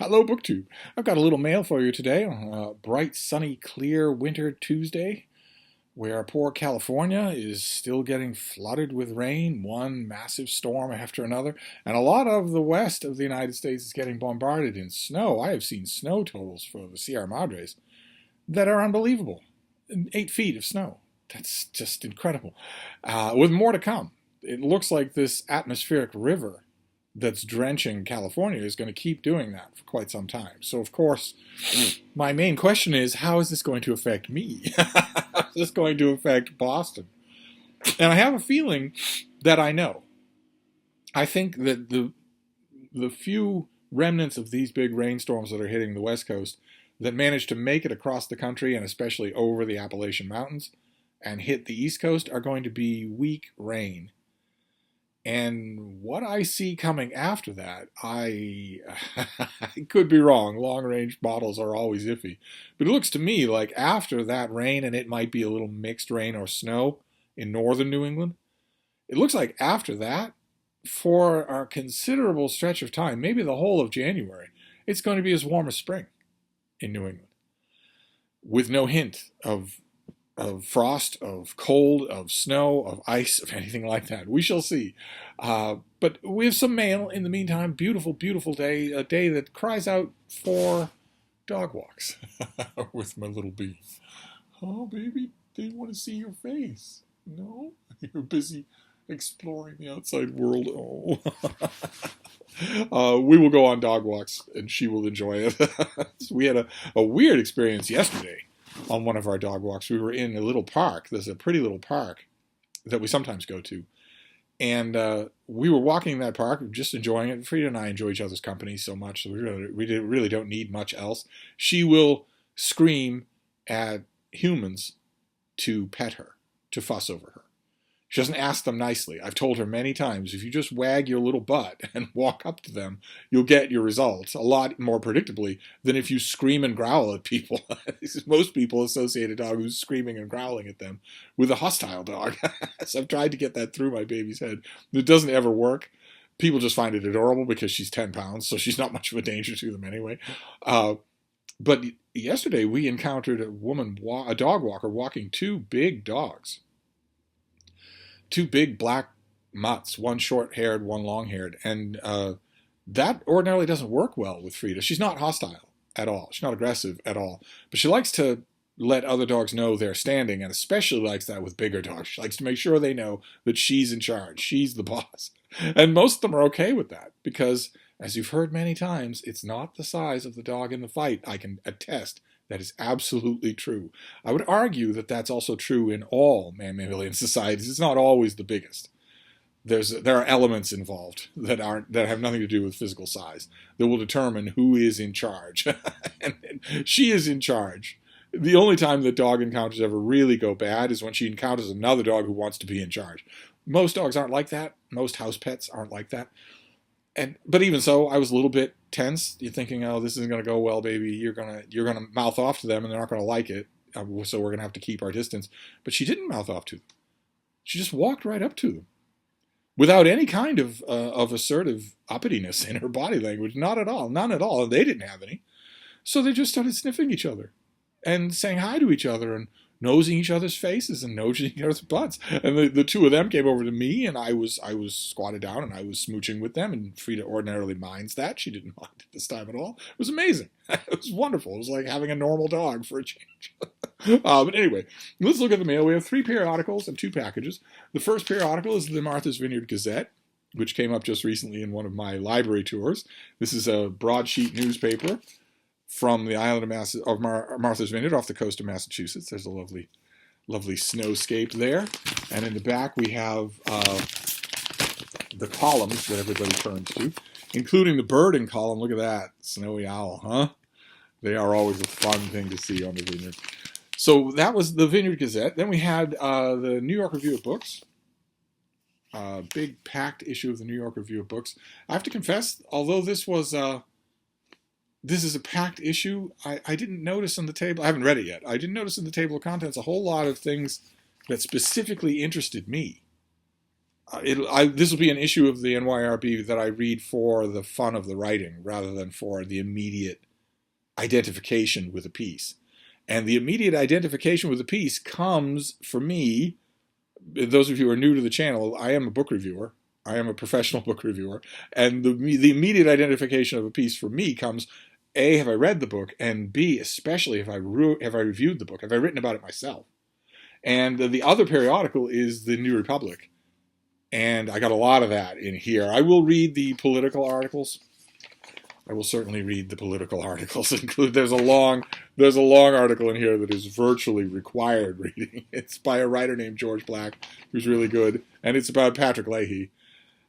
Hello, BookTube. I've got a little mail for you today on a bright, sunny, clear winter Tuesday, where poor California is still getting flooded with rain, one massive storm after another, and a lot of the west of the United States is getting bombarded in snow. I have seen snow totals for the Sierra Madres that are unbelievable. 8 feet of snow. That's just incredible. With more to come. It looks like this atmospheric river that's drenching California is going to keep doing that for quite some time. So, of course, my main question is, how is this going to affect me? How is this going to affect Boston? And I have a feeling that I know. I think that the few remnants of these big rainstorms that are hitting the West Coast that manage to make it across the country and especially over the Appalachian Mountains and hit the East Coast are going to be weak rain. And what I see coming after that, I could be wrong. Long-range models are always iffy. But it looks to me like after that rain, and it might be a little mixed rain or snow in northern New England, it looks like after that, for a considerable stretch of time, maybe the whole of January, it's going to be as warm as spring in New England, with no hint of frost, of cold, of snow, of ice, of anything like that. We shall see. But we have some mail in the meantime. Beautiful, beautiful day. A day that cries out for dog walks with my little bee. Oh, baby, they want to see your face. No? You're busy exploring the outside world. Oh. We will go on dog walks, and she will enjoy it. We had a weird experience yesterday. On one of our dog walks, we were in a little park. There's a pretty little park that we sometimes go to. And we were walking that park, just enjoying it. Frida and I enjoy each other's company so much, so we really don't need much else. She will scream at humans to pet her, to fuss over her. She doesn't ask them nicely. I've told her many times, if you just wag your little butt and walk up to them, you'll get your results a lot more predictably than if you scream and growl at people. Most people associate a dog who's screaming and growling at them with a hostile dog. So I've tried to get that through my baby's head. It doesn't ever work. People just find it adorable because she's 10 pounds, so she's not much of a danger to them anyway. But yesterday we encountered a dog walker walking two big dogs. Two big black mutts, one short-haired, one long-haired. And that ordinarily doesn't work well with Frida. She's not hostile at all. She's not aggressive at all. But she likes to let other dogs know they're standing, and especially likes that with bigger dogs. She likes to make sure they know that she's in charge. She's the boss. And most of them are okay with that because, as you've heard many times, it's not the size of the dog in the fight. I can attest. That is absolutely true. I would argue that that's also true in all mammalian societies. It's not always the biggest. There are elements involved that have nothing to do with physical size that will determine who is in charge. And she is in charge. The only time that dog encounters ever really go bad is when she encounters another dog who wants to be in charge. Most dogs aren't like that. Most house pets aren't like that. But even so, I was a little bit tense. You're thinking, oh, this isn't going to go well, baby. You're gonna mouth off to them, and they're not going to like it. So we're going to have to keep our distance. But she didn't mouth off to them. She just walked right up to them, without any kind of assertive uppityness in her body language. Not at all. None at all. And they didn't have any. So they just started sniffing each other and saying hi to each other and nosing each other's faces and nosing each other's butts. And the two of them came over to me, and I was squatted down, and I was smooching with them, and Frida ordinarily minds that. She didn't mind it this time at all. It was amazing. It was wonderful. It was like having a normal dog for a change. But anyway, let's look at the mail. We have 3 periodicals and 2 packages. The first periodical is the Martha's Vineyard Gazette, which came up just recently in one of my library tours. This is a broadsheet newspaper from the island of Martha's Vineyard off the coast of Massachusetts. There's a lovely snowscape there. And in the back we have the columns that everybody turns to, including the birding column. Look at that. Snowy owl, huh? They are always a fun thing to see on the vineyard. So that was the Vineyard Gazette. Then we had the New York Review of Books. Big packed issue of the New York Review of Books. I have to confess, although this is a packed issue, I didn't notice on the table, I haven't read it yet, I didn't notice in the table of contents a whole lot of things that specifically interested me. This will be an issue of the NYRB that I read for the fun of the writing rather than for the immediate identification with a piece. And the immediate identification with a piece comes, for me, those of you who are new to the channel, I am a book reviewer. I am a professional book reviewer. And the immediate identification of a piece for me comes, A, have I read the book? And B, especially have I reviewed the book? Have I written about it myself? And the other periodical is the New Republic. And I got a lot of that in here. I will read the political articles. I will certainly read the political articles. There's a long article in here that is virtually required reading. It's by a writer named George Black, who's really good, and it's about Patrick Leahy.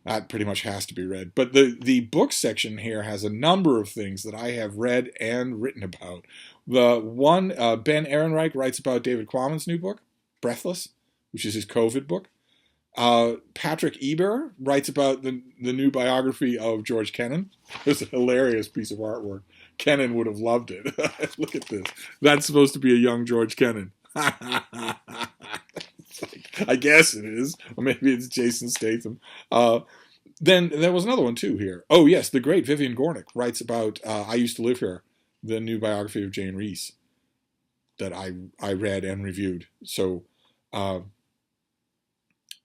That pretty much has to be read. But the book section here has a number of things that I have read and written about. The one, Ben Ehrenreich writes about David Quammen's new book, Breathless, which is his COVID book. Patrick Eber writes about the new biography of George Kennan. It's a hilarious piece of artwork. Kennan would have loved it. Look at this. That's supposed to be a young George Kennan. I guess it is. Or maybe it's Jason Statham. Then there was another one too here. Oh yes, the great Vivian Gornick writes about I Used to Live Here, the new biography of Jane Reese that I read and reviewed. So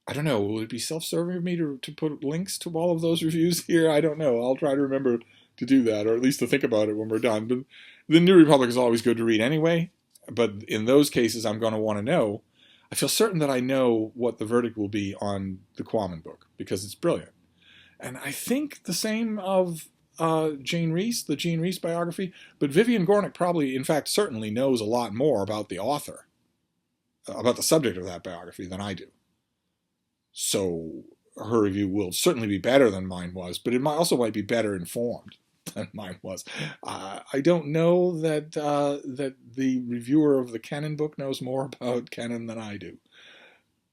I don't know, will it be self-serving of me to put links to all of those reviews here? I don't know. I'll try to remember to do that, or at least to think about it when we're done. But the New Republic is always good to read anyway. But in those cases, I'm going to want to know. I feel certain that I know what the verdict will be on the Quammen book, because it's brilliant. And I think the same of Jane Reese, the Jane Reese biography. But Vivian Gornick probably, in fact, certainly knows a lot more about the author, about the subject of that biography than I do. So her review will certainly be better than mine was, but it might be better informed than mine was. I don't know that that the reviewer of the Kennan book knows more about Kennan than I do.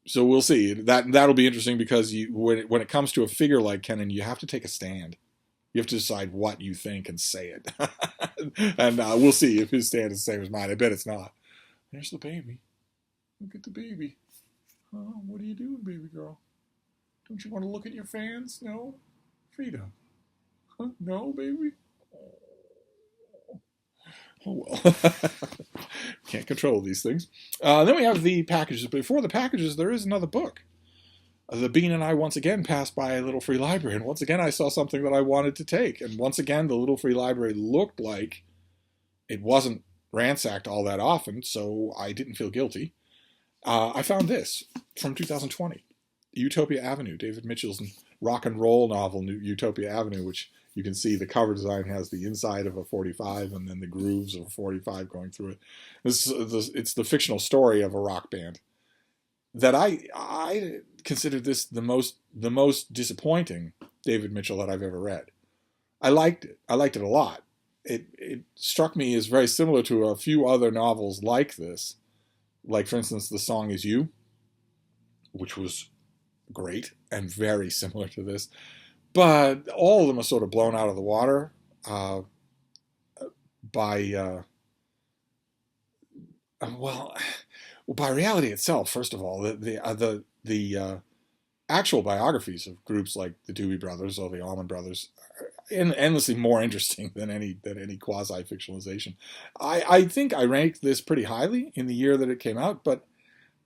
So we'll see. That'll be interesting, because when it comes to a figure like Kennan, you have to take a stand. You have to decide what you think and say it. And we'll see if his stand is the same as mine. I bet it's not. There's the baby. Look at the baby. Oh, what are you doing, baby girl? Don't you want to look at your fans? No? Frida. Huh? No, baby? Oh, well. Can't control these things. Then we have the packages. Before the packages, there is another book. The Bean and I once again passed by a little free library, and once again I saw something that I wanted to take. And once again, the little free library looked like it wasn't ransacked all that often, so I didn't feel guilty. I found this from 2020, Utopia Avenue, David Mitchell's rock and roll novel, Utopia Avenue, which you can see the cover design has the inside of a 45 and then the grooves of a 45 going through it. It's the fictional story of a rock band. That I consider this the most disappointing David Mitchell that I've ever read. I liked it. I liked it a lot. It struck me as very similar to a few other novels like this. Like, for instance, The Song Is You, which was great and very similar to this. But all of them are sort of blown out of the water by reality itself, first of all. The actual biographies of groups like the Doobie Brothers or the Allman Brothers are endlessly more interesting than any quasi-fictionalization. I think I ranked this pretty highly in the year that it came out, but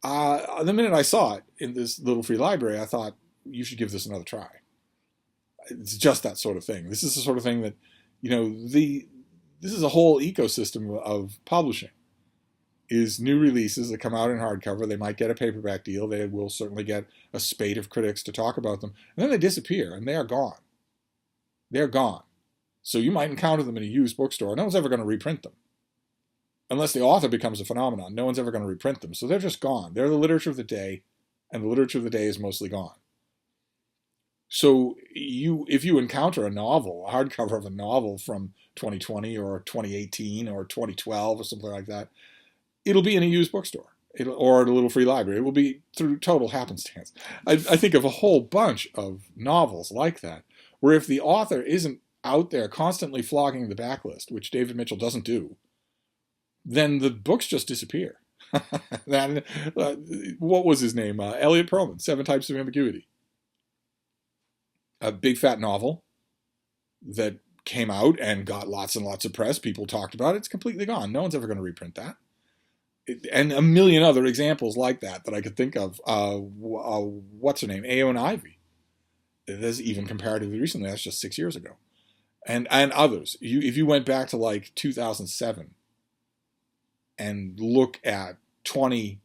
the minute I saw it in this little free library, I thought, you should give this another try. It's just that sort of thing. This is the sort of thing that, this is a whole ecosystem of publishing. Is new releases that come out in hardcover. They might get a paperback deal. They will certainly get a spate of critics to talk about them. And then they disappear, and they are gone. They're gone. So you might encounter them in a used bookstore. No one's ever going to reprint them. Unless the author becomes a phenomenon, no one's ever going to reprint them. So they're just gone. They're the literature of the day, and the literature of the day is mostly gone. So if you encounter a novel, a hardcover of a novel from 2020 or 2018 or 2012 or something like that, it'll be in a used bookstore or at a little free library. It will be through total happenstance. I think of a whole bunch of novels like that, where if the author isn't out there constantly flogging the backlist, which David Mitchell doesn't do, then the books just disappear. What was his name? Elliot Perlman, 7 Types of Ambiguity. a big fat novel that came out and got lots and lots of press. People talked about it. It's completely gone. No one's ever going to reprint that. And a million other examples like that I could think of. What's her name? A.O. and Ivy. That's even comparatively recently. That's just 6 years ago. And others. If you went back to like 2007 and look at 20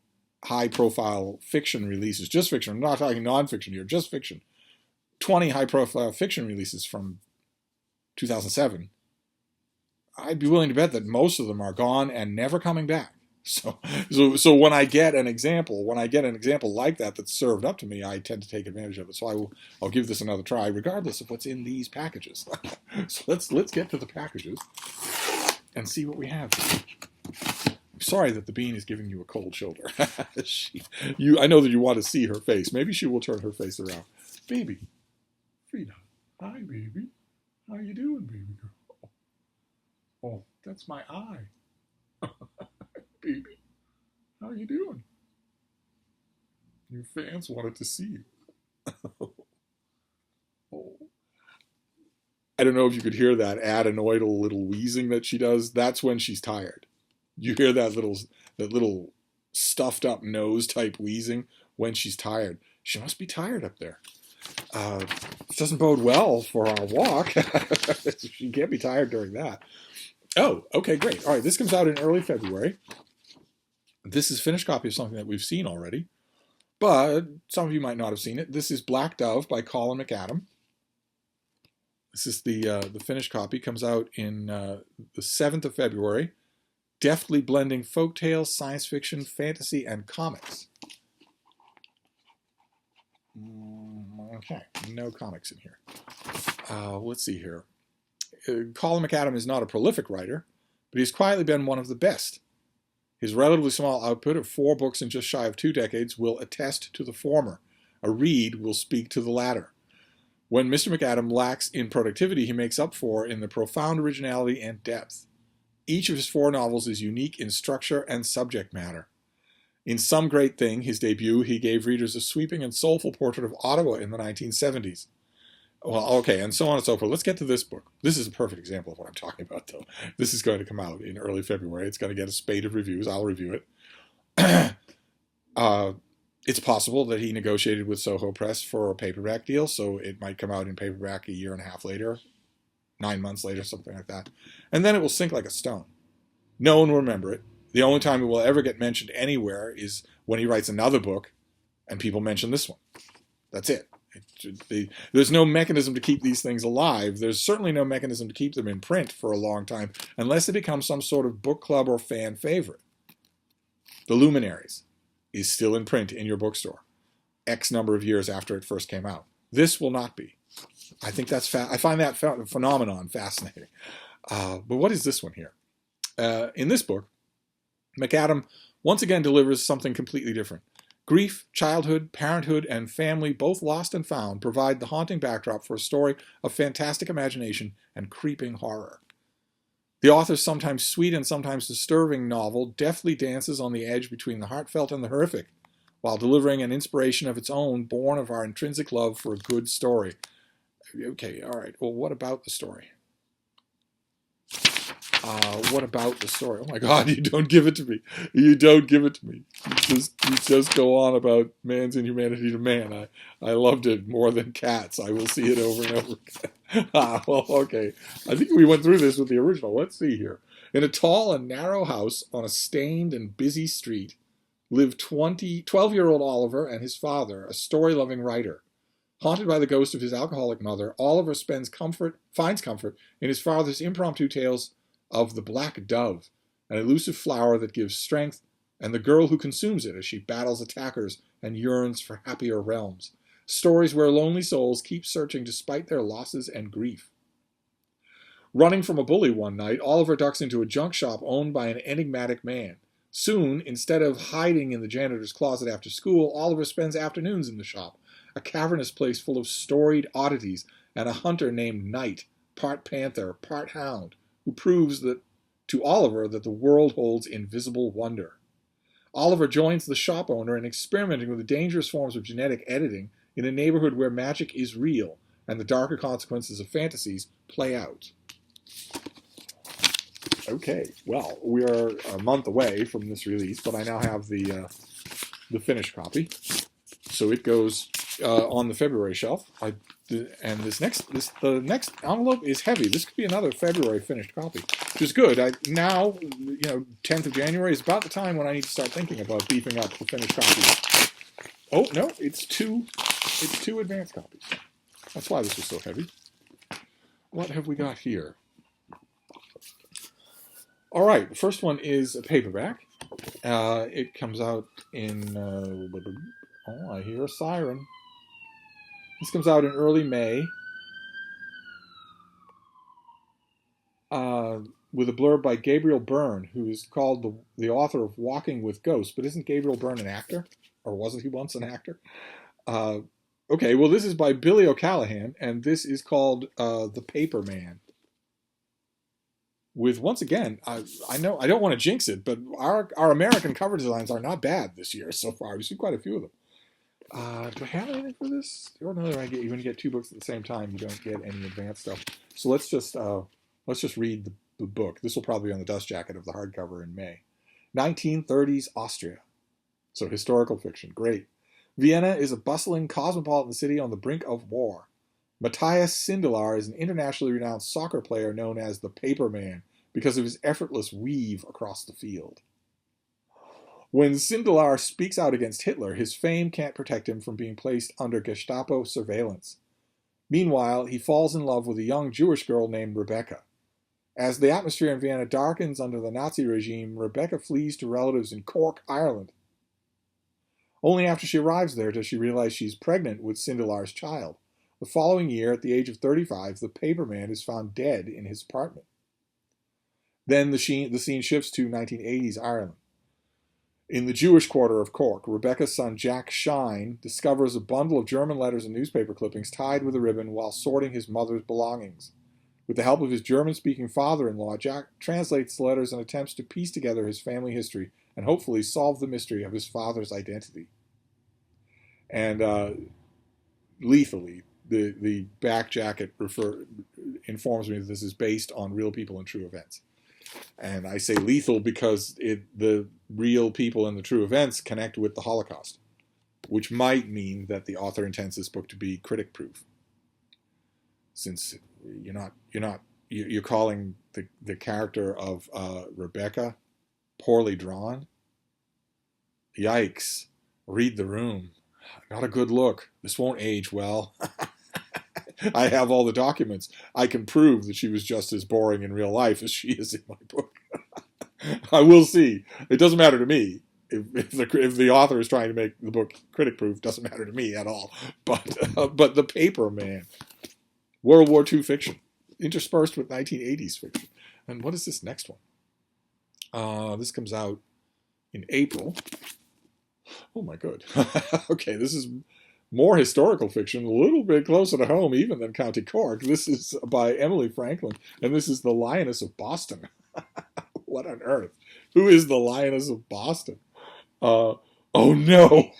high-profile fiction releases, just fiction, I'm not talking nonfiction here, just fiction, 20 high-profile fiction releases from 2007, I'd be willing to bet that most of them are gone and never coming back. So when I get an example like that that's served up to me, I tend to take advantage of it. So I'll give this another try, regardless of what's in these packages. So let's get to the packages and see what we have. I'm sorry that the bean is giving you a cold shoulder. I know that you want to see her face. Maybe she will turn her face around. Baby, Frida, hi, baby. How you doing, baby girl? Oh, that's my eye. Baby, how you doing? Your fans wanted to see you. Oh. I don't know if you could hear that adenoidal little wheezing that she does. That's when she's tired. You hear that little stuffed up nose type wheezing when she's tired. She must be tired up there. It doesn't bode well for our walk. She can't be tired during that. Oh, okay, great. All right, this comes out in early February. This is a finished copy of something that we've seen already, but some of you might not have seen it. This is Black Dove by Colin McAdam. This is the finished copy. Comes out in the 7th of February. Deftly blending folktales, science fiction, fantasy, and comics. Okay, no comics in here. Let's see here. Colin McAdam is not a prolific writer, but he's quietly been one of the best. His relatively small output of 4 books in just shy of 2 decades will attest to the former. A read will speak to the latter. When Mr. McAdam lacks in productivity, he makes up for in the profound originality and depth. Each of his 4 novels is unique in structure and subject matter. In Some Great Thing, his debut, he gave readers a sweeping and soulful portrait of Ottawa in the 1970s. Well, okay, and so on and so forth. Let's get to this book. This is a perfect example of what I'm talking about, though. This is going to come out in early February. It's going to get a spate of reviews. I'll review it. It's possible that he negotiated with Soho Press for a paperback deal, so it might come out in paperback a year and a half later, 9 months later, something like that. And then it will sink like a stone. No one will remember it. The only time it will ever get mentioned anywhere is when he writes another book and people mention this one. That's it. There's no mechanism to keep these things alive. There's certainly no mechanism to keep them in print for a long time unless it becomes some sort of book club or fan favorite. The Luminaries is still in print in your bookstore X number of years after it first came out. This will not be. I think I find that phenomenon fascinating. But what is this one here? In this book, McAdam once again delivers something completely different. Grief, childhood, parenthood, and family, both lost and found, provide the haunting backdrop for a story of fantastic imagination and creeping horror. The author's sometimes sweet and sometimes disturbing novel deftly dances on the edge between the heartfelt and the horrific, while delivering an inspiration of its own born of our intrinsic love for a good story. Okay, all right. Well, what about the story? What about the story? Oh my God, you don't give it to me. You don't give it to me. You just go on about man's inhumanity to man. I loved it more than cats. I will see it over and over again. Well, okay. I think we went through this with the original. Let's see here. In a tall and narrow house on a stained and busy street lived 12-year-old Oliver and his father, a story-loving writer. Haunted by the ghost of his alcoholic mother, Oliver finds comfort in his father's impromptu tales of the Black Dove, an elusive flower that gives strength, and the girl who consumes it as she battles attackers and yearns for happier realms. Stories where lonely souls keep searching despite their losses and grief. Running from a bully one night, Oliver ducks into a junk shop owned by an enigmatic man. Soon, instead of hiding in the janitor's closet after school, Oliver spends afternoons in the shop, a cavernous place full of storied oddities and a hunter named Night, part panther, part hound, who proves to Oliver that the world holds invisible wonder. Oliver joins the shop owner in experimenting with the dangerous forms of genetic editing in a neighborhood where magic is real and the darker consequences of fantasies play out. Okay, well, we are a month away from this release, but I now have the finished copy, so it goes on the February shelf. And the next envelope is heavy. This could be another February finished copy, which is good. Now, 10th of January is about the time when I need to start thinking about beefing up the finished copies. Oh no, it's two advanced copies. That's why this was so heavy. What have we got here? All right, the first one is a paperback. It comes out in... I hear a siren. This comes out in early May. With a blurb by Gabriel Byrne, who is called the author of Walking with Ghosts. But isn't Gabriel Byrne an actor? Or wasn't he once an actor? Okay, well, this is by Billy O'Callahan, and this is called The Paper Man. With, once again, I know I don't want to jinx it, but our American cover designs are not bad this year so far. We've seen quite a few of them. Do I have anything for this? Ordinarily, when you get two books at the same time, you don't get any advanced stuff. So let's just read the book. This will probably be on the dust jacket of the hardcover in May. 1930s Austria. So historical fiction. Great. Vienna is a bustling cosmopolitan city on the brink of war. Matthias Sindelar is an internationally renowned soccer player known as the Paper Man because of his effortless weave across the field. When Sindelar speaks out against Hitler, his fame can't protect him from being placed under Gestapo surveillance. Meanwhile, he falls in love with a young Jewish girl named Rebecca. As the atmosphere in Vienna darkens under the Nazi regime, Rebecca flees to relatives in Cork, Ireland. Only after she arrives there does she realize she's pregnant with Sindelar's child. The following year, at the age of 35, the Paper Man is found dead in his apartment. Then the scene shifts to 1980s Ireland. In the Jewish quarter of Cork, Rebecca's son Jack Shine discovers a bundle of German letters and newspaper clippings tied with a ribbon while sorting his mother's belongings. With the help of his German-speaking father-in-law, Jack translates the letters and attempts to piece together his family history and hopefully solve the mystery of his father's identity. And lethally, the back jacket informs me that this is based on real people and true events. And I say lethal because the real people and the true events connect with the Holocaust, which might mean that the author intends this book to be critic-proof. Since you're calling the character of Rebecca poorly drawn. Yikes! Read the room. Not a good look. This won't age well. I have all the documents. I can prove that she was just as boring in real life as she is in my book. I will see. It doesn't matter to me. If the author is trying to make the book critic-proof, doesn't matter to me at all. But The Paper Man. World War II fiction, interspersed with 1980s fiction. And what is this next one? This comes out in April. Oh my god. Okay, this is more historical fiction, a little bit closer to home even than County Cork. This is by Emily Franklin, and this is The Lioness of Boston. What on earth? Who is the Lioness of Boston? Oh no.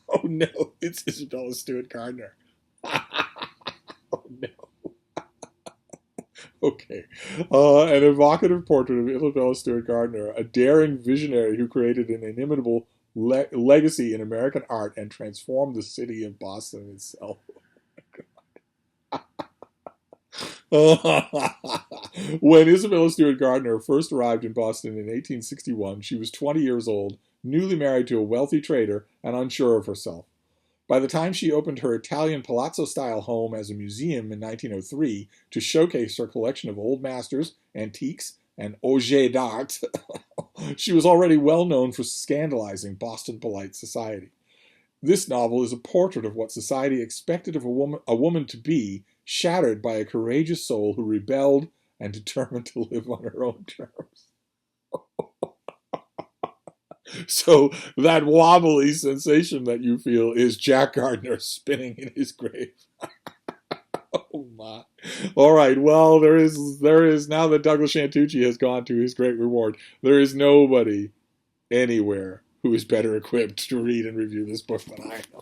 Oh no, it's Isabella Stewart Gardner. Oh no. Okay. An evocative portrait of Isabella Stewart Gardner, a daring visionary who created an inimitable legacy in American art and transformed the city of Boston itself. When Isabella Stewart Gardner first arrived in Boston in 1861, she was 20 years old, newly married to a wealthy trader, and unsure of herself. By the time she opened her Italian palazzo-style home as a museum in 1903 to showcase her collection of old masters, antiques, and objets d'art, she was already well known for scandalizing Boston polite society. This novel is a portrait of what society expected of a woman to be, shattered by a courageous soul who rebelled and determined to live on her own terms. So that wobbly sensation that you feel is Jack Gardner spinning in his grave. Oh my. All right, well, there is now that Douglas Shantucci has gone to his great reward, there is nobody anywhere who is better equipped to read and review this book than I am.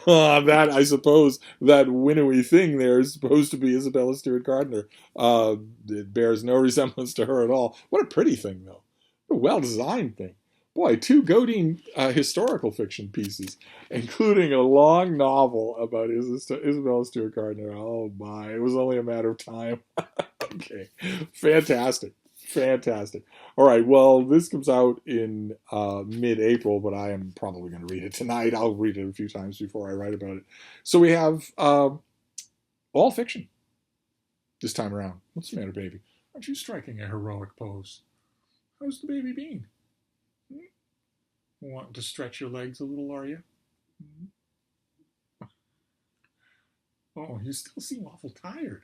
That, I suppose, that winnowy thing there is supposed to be Isabella Stewart Gardner. It bears no resemblance to her at all. What a pretty thing, though. What a well-designed thing. Boy, two goading historical fiction pieces, including a long novel about Isabella Stewart Gardner. Oh my, it was only a matter of time. Okay, fantastic. Fantastic. All right, well, this comes out in mid-April, but I am probably going to read it tonight. I'll read it a few times before I write about it. So we have all fiction this time around. What's the matter, baby? Aren't you striking a heroic pose? How's the baby been? Wanting to stretch your legs a little, are you? Oh, you still seem awful tired.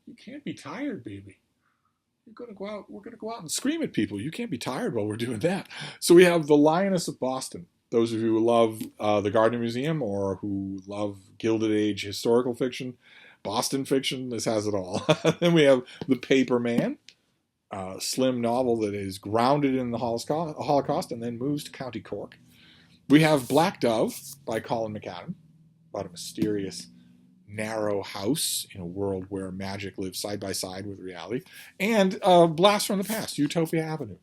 You can't be tired, baby. We're going to go out and scream at people. You can't be tired while we're doing that. So we have The Lioness of Boston. Those of you who love the Gardner Museum or who love Gilded Age historical fiction, Boston fiction, this has it all. Then we have The Paper Man, a slim novel that is grounded in the Holocaust and then moves to County Cork. We have Black Dove by Colin McAdam, about a mysterious narrow house in a world where magic lives side by side with reality, and Blast from the Past, Utopia Avenue,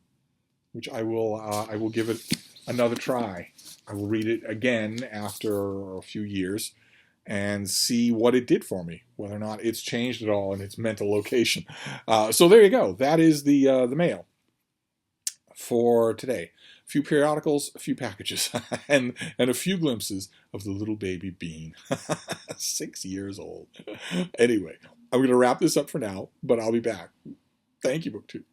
which I will give it another try. I will read it again after a few years and see what it did for me, whether or not it's changed at all in its mental location. So there you go. That is the mail for today. A few periodicals, a few packages, and a few glimpses of the little baby Bean. 6 years old. Anyway, I'm going to wrap this up for now, but I'll be back. Thank you, BookTube.